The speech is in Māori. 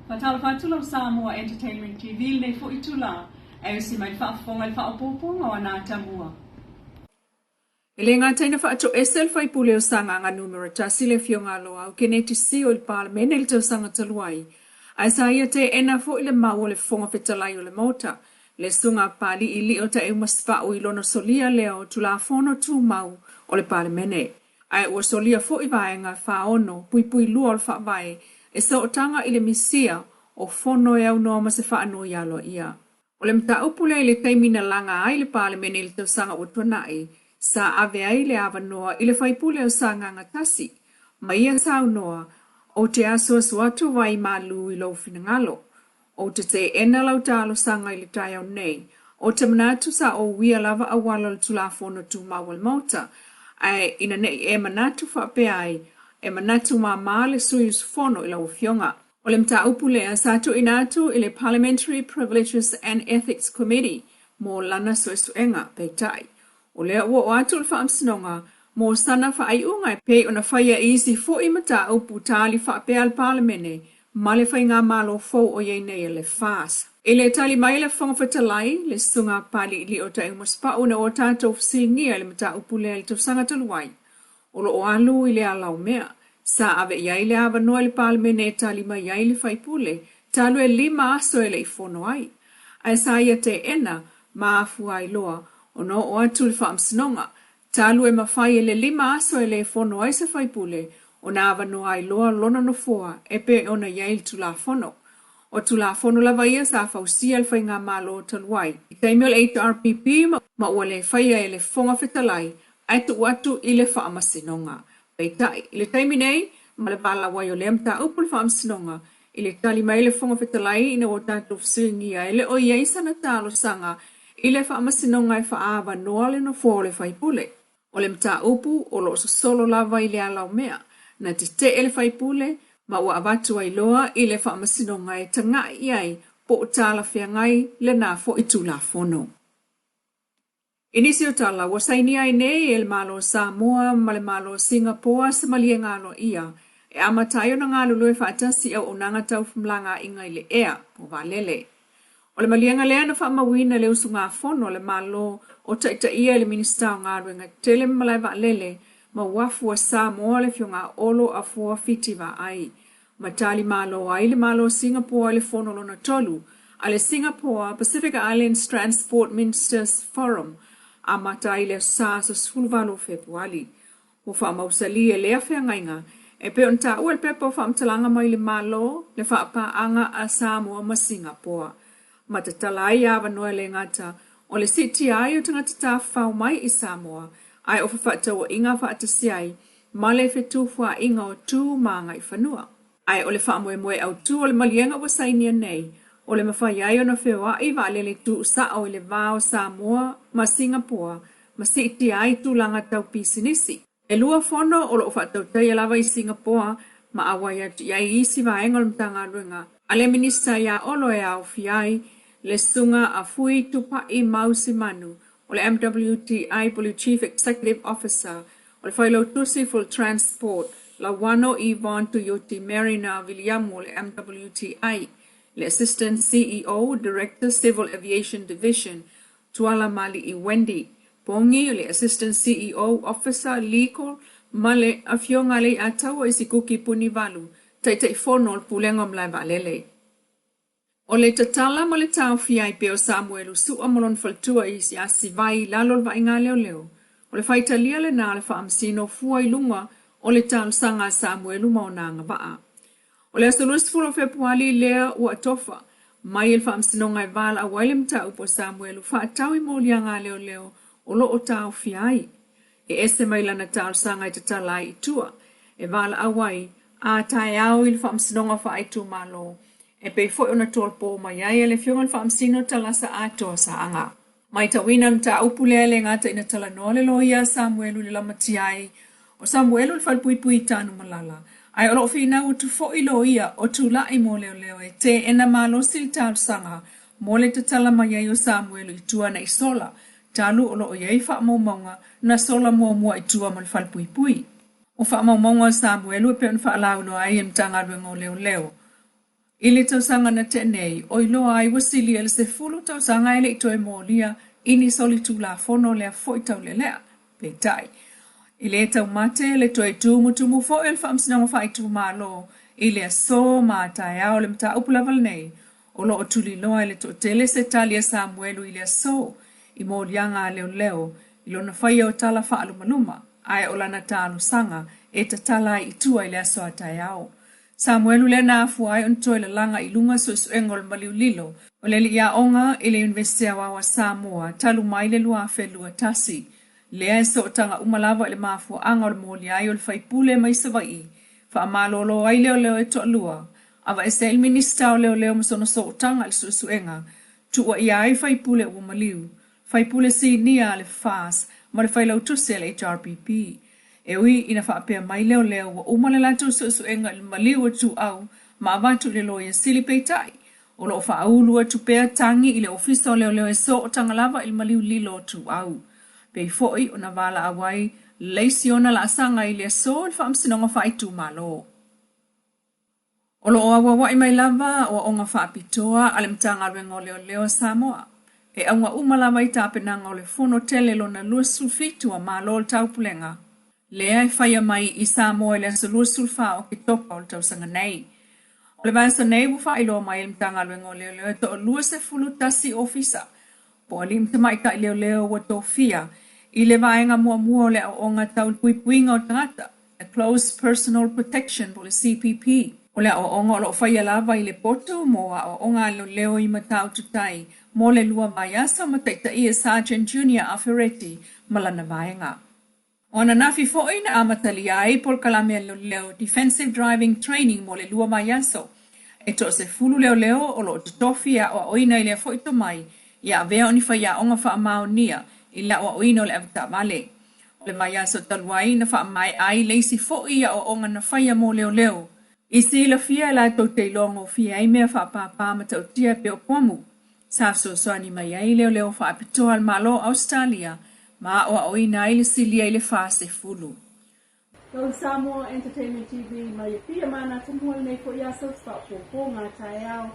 Fatal fatula Samoa Entertainment TV nei fo itula e si mai whaafonga i whaapoponga o nā tamua. Ele ngā taina whaato esel whai pule o sanga ngā numero tasi le fionga loa o kene tisi o il parlemene il tau sanga taluai. Ai sa ia te ena fo ile mau o le fonga whetalai o le mota. Le sunga pali ili o ta e maspa o ilono solia leo tu la fono tu mau o le parlemene. Ai ua solia fo i vaenga whaono pui lua o le whaavae e sa o tanga ile misia o fono e au noa ma se whaano i alo ia. O le mta upule ile teimina langa ai le parlemene il tau sanga o tuanai. Sa ave ai le ava noa ile whaipule o sanga ngatasi. Ma ia sau noa o te aso suatu vai malu i lo finangalo. O te ena lau talo sanga i le tai au nei. O te manatu sa o wia lava awala le tulafono tu mawal mota. Ai ina nei e manatu whape ai. E manatu ma le sui usfono i lau fionga. O le mta upulea sato inatu i le Parliamentary Privileges and Ethics Committee. Mo lana suesuenga peitai. O lea ua o atu le whaamsinonga. Mo sana whaaiunga pei ona whaia isi fo i mata upu tali whaapea al parlemene. Ma le whai ngā malo fau o iei nei le fās. E le tali mai le whangawhetalai, le sunga pali ili o tai umaspa una o tātou whasilngia le mata upu lea le tausanga taluai. O lo o alu i le alau mea. Sa ave iai le ava noa le parlemene e tali mai iai le whaipule. Talu e 5 aso e le ifono ai. Ai sa ia te ena ma afu ai loa. O no o atu le whaamsinonga. Talu e mawhai e le 5 aso e le ifono ai se whaipule. O nā wano ai loa lona no foa e pe ona iai tulafono. O tulafono lava ia sa fausia le whai ngā malo taluai. I teimio le HRPP ma ua le whaia e le fonga whetalai ai tu watu i le whaamasinonga. Peitai, i le teimi nei, ma le wala wai o le amta upu le whaamasinonga. I le tali mai le fonga whetalai ina o tātou whasingia e le o iei sana talo sanga i le whaamasinonga e whaawa noa le no foa le whaipule. O le mta upu o lo solo lava i le alau mea. Na te ele whaipule, ma ua avatu ai loa i le whaamasinonga e tanga iai po o tāla whiangai le nā fo i tulafono. Inisi o tala, wa saini ai nei e le malo Samoa ma le malo Singapore sa malia ngalo ia. E amatayo na ngalo lue whaatasi au onanga tau whamlanga inga i le ea po valele. O le malianga lea na whaamawina le usu ngā fono le malo o taita ia le minista o ngalo inga tele malai valele ma wafua Samoa le fionga olo a fua fitiva ai. Matali malo ai le malo Singapore le fono lona tolu, a le Singapore Pacific Islands Transport Ministers Forum, a matai le sa so sulvalo februari. O whaamausali e lea whiangainga, e pe on ta ua pepo whaamtalanga mai le malo, le whaapaanga a Samoa ma Singapore. Matatalai awa noa le ngata, o le siti ai o tangata ta whao mai i Samoa, ai o whawhata o inga whaatasi ai, ma le whetu wha inga o tū maanga i whanua. Ai o le whaamoe au tū o le malienga wa sainia nei, o le mawhai ai o na whewa i wale le tū sa o le vāo Samoa ma Singapore, ma siti ai tūlanga tau pisinisi. E lua whono o lo whaatau tai alawa i Singapore, ma awai atu iai isi vaenga o mtanga ruenga. Ale minista ia olo e au fiai, le sunga a fui tupa i mausi manu, o le MWTI Polu Chief Executive Officer, o le whailo tusi full transport, la wano i van tu yoti Marina Viliamu le MWTI, le Assistant CEO, Director Civil Aviation Division, Tuala Mali i Wendy, Pongi le Assistant CEO, Officer Legal, male afionga le atawa isi kuki puni valu, taita i fono pulenga mlai valele. O le tatala ma le tau fiai peo Samuelu sua molon faltua i si asi vai lalol va inga leo leo. O le faitalia le nā le whaamsino fua i lunga o le tau sanga Samuelu maunanga vaa. O le asolus fulo februari lea ua atofa, mai il whaamsino ngai vala a waile mta upo Samuelu whaatau i molianga leo leo o lo o tau fiai. E ese mai lana tau sanga i tatala i tua, e vala a wai, a tae au il whaamsino wha aitu malo. E pei foi ona tolpo mai ai le fionga whaamsino tala sa ato sa anga. Mai tawina mta upulea le ngata ina tala nole loia Samuelu le lamati ai. O Samuelu le whalpui tanu malala. Ai olo fina utu fo loia o tula i mo leo leo e te ena malo sil tal sanga. Mole te tala mai ai o Samuelu i tua na isola. Talu olo o iei wha maunga na sola mua i tua mo le whalpui. O wha maunga Samuelu e pe on wha alau no ai mtanga ruengo leo leo. Ile tausanga na tenei, o iloa ai wasili ele se fulu tausanga ele ito e molia, ini soli tula fono lea foi tau le lea, pe tai. Ile tau mate le toi tumu fo el whamsinanga whai tu malo, ile a so ma tai au le mta upulaval nei, o lo o tuli loa ele to tele se talia Samuelu ile a so, i molianga leo, ilo na whai o tala wha maluma, ai o lana talu sanga, e ta tala i tua ile a so a tai au. Samuelu le na afu ai on toi le langa i lunga so engol maliulilo, o le li a onga ile universia wawa Samoa, talu mai le lua felua tasi, lea so tanga umalava le mafu anga o le moli ai o le faipule mai savai, fa malolo ai leo e to lua, ava ese il minista o leo masono so tanga le suenga, tua i ai faipule o maliu, faipule si nia le fas, ma le failau tuse le HRPP, e ui ina whaapea mai leo wa umale latu suenga le maliu tu au, ma avatu le loia sili peitai, o lo whaulua tu pea tangi ile ofisa o leo e so tanga lava il maliu lilo tu au. Pei foi o na wala awai, leisi ona la asanga ili a sol whaamsinonga whaitu malo. O lo oa wawai mai lava o onga whaapitoa ale mtanga rengo leo Samoa. E aunga umalawa i tāpenanga o le fono tele lo na lua sulfitua malo o taupulenga. Lea e whaia mai i Samoa le asa lua sulfa o ke topa o le tausanga nei. O le vasa nei wufa ilo mai le mtanga rengo leo to o lua se fulu tasi ofisa. Po alim te mai ka leo wa tofia. I le vaenga mua le o nga tau puipuinga o tangata, a Close Personal Protection po le CPP. O le o nga o lo whaia lava i le poto mo o nga leo i matau tutai, mo le lua vaiasa mataita i e Sergeant Junior Aferetti malana vaenga. O na nafi fo ina amatali ai por kalame leo Defensive Driving Training mo le lua vaiaso. E to se fulu leo o lo tutofia o oina i le fo ito mai, ia vea oni whaia onga wha amao nia, ila o ino le avita vale. O le mai aso taluai na wha mai ai leisi fo ia o onga na whaia mo leo. I si la fia la tau te longo fia ai mea wha pāpā matau tia pe o pomu. Saf so soani mai ai leo wha apitoa al malo Australia, ma o ina ai le silia i le wha se fulu. Tau Samoa Entertainment TV mai pia mana tumua nei ko ia so wha po ngā tai au.